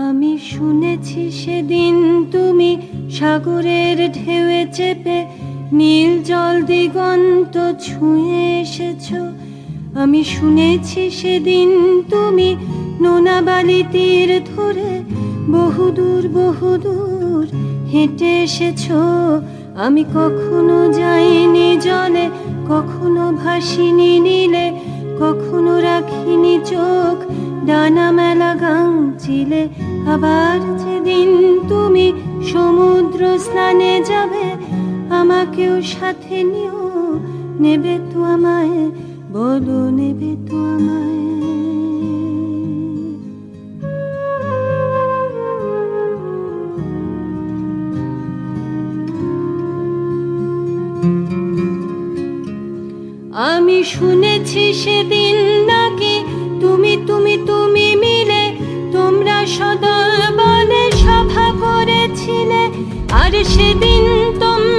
আমি শুনেছি সেদিন তুমি সাগরের ঢেউয়ে চেপে নীল জল দিগন্ত ছুঁয়ে এসেছো। আমি শুনেছি সেদিন তুমি নোনা বালি তীর ধরে বহুদূর বহুদূর হেঁটে এসেছো। আমি কখনো যাইনি জলে, কখনো ভাসিনি নীলে, কখনো রাখিনি চোখ ডানা মেলা গাংচিলে। আবার যেদিন তুমি সমুদ্র স্নানে যাবে, আমাকেও সাথে নিও, নেবে তো আমায়, বলো নেবে তো আমায়। আমি শুনেছি সেদিন নাকি তুমি তুমি তুমি মিলে তোমরা সদল বলে সভা করেছিলে, আর সেদিন তোমরা